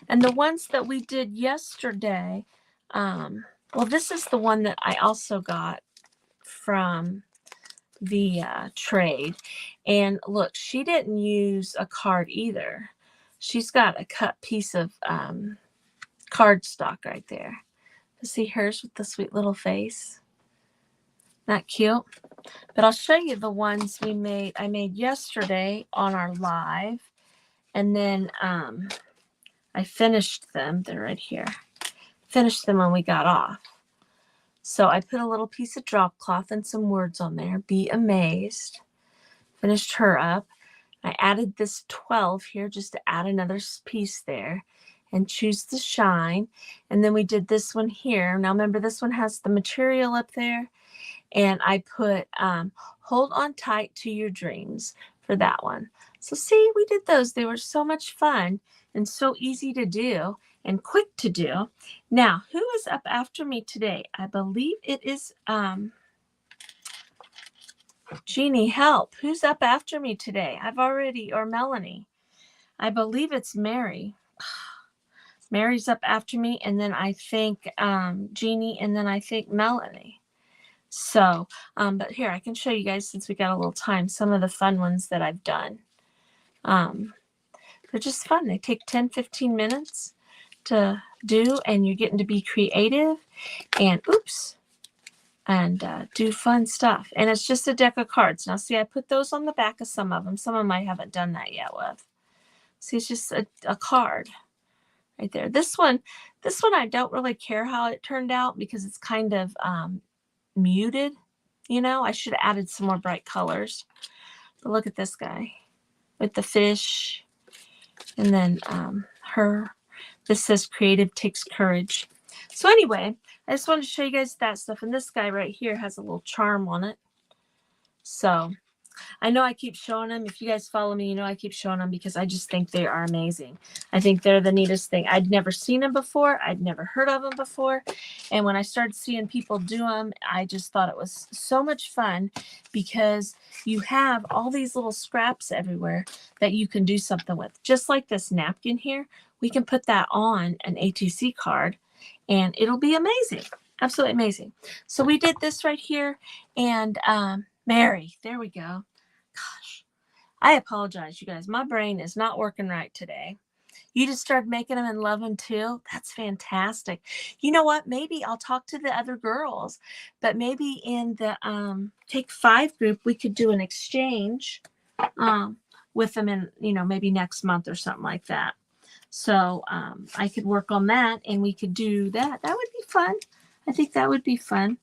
Speaker 1: And the ones that we did yesterday, well, this is the one that I also got from the trade. And look, she didn't use a card either. She's got a cut piece of cardstock right there. See hers with the sweet little face? Not cute? But I'll show you the ones I made yesterday on our live. And then I finished them. They're right here. Finished them when we got off. So I put a little piece of drop cloth and some words on there. Be amazed. Finished her up. I added this 12 here just to add another piece there. And choose the shine. And then we did this one here. Now remember, this one has the material up there. And I put hold on tight to your dreams for that one. So see, we did those. They were so much fun and so easy to do and quick to do. Now, who is up after me today? I believe it is Jeannie, help. Who's up after me today? Or Melanie. I believe it's Mary. Mary's up after me, and then I think Jeannie, and then I think Melanie. So, but here, I can show you guys, since we got a little time, some of the fun ones that I've done. They're just fun. They take 10, 15 minutes to do, and you're getting to be creative and do fun stuff. And it's just a deck of cards. Now, see, I put those on the back of some of them. Some of them I haven't done that yet with. See, it's just a card right there. This one I don't really care how it turned out because it's kind of muted. You know, I should have added some more bright colors. But look at this guy with the fish. And then her. This says creative takes courage. So anyway, I just wanted to show you guys that stuff. And this guy right here has a little charm on it. So I know I keep showing them. If you guys follow me, you know I keep showing them because I just think they are amazing. I think they're the neatest thing. I'd never seen them before. I'd never heard of them before. And when I started seeing people do them, I just thought it was so much fun because you have all these little scraps everywhere that you can do something with. Just like this napkin here, we can put that on an ATC card and it'll be amazing. Absolutely amazing. So we did this right here. And Mary, there we go. Gosh, I apologize, you guys. My brain is not working right today. You just started making them and love them too. That's fantastic. You know what? Maybe I'll talk to the other girls, but maybe in the Take 5 group, we could do an exchange with them in, you know, maybe next month or something like that. So I could work on that and we could do that. That would be fun. I think that would be fun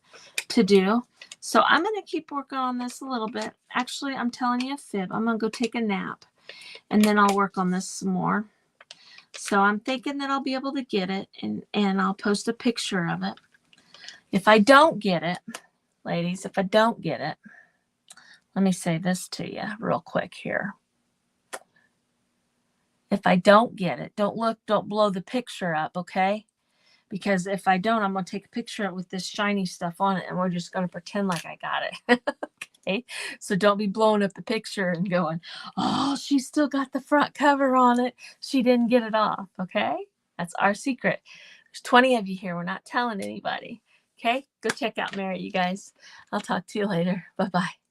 Speaker 1: to do. So I'm going to keep working on this a little bit. Actually, I'm telling you a fib. I'm going to go take a nap and then I'll work on this some more. So I'm thinking that I'll be able to get it and I'll post a picture of it. If I don't get it, ladies, if I don't get it, let me say this to you real quick here. If I don't get it, don't blow the picture up, okay? Because if I don't, I'm going to take a picture of it with this shiny stuff on it, and we're just going to pretend like I got it, okay? So don't be blowing up the picture and going, oh, she still got the front cover on it. She didn't get it off, okay? That's our secret. There's 20 of you here. We're not telling anybody, okay? Go check out Mary, you guys. I'll talk to you later. Bye-bye.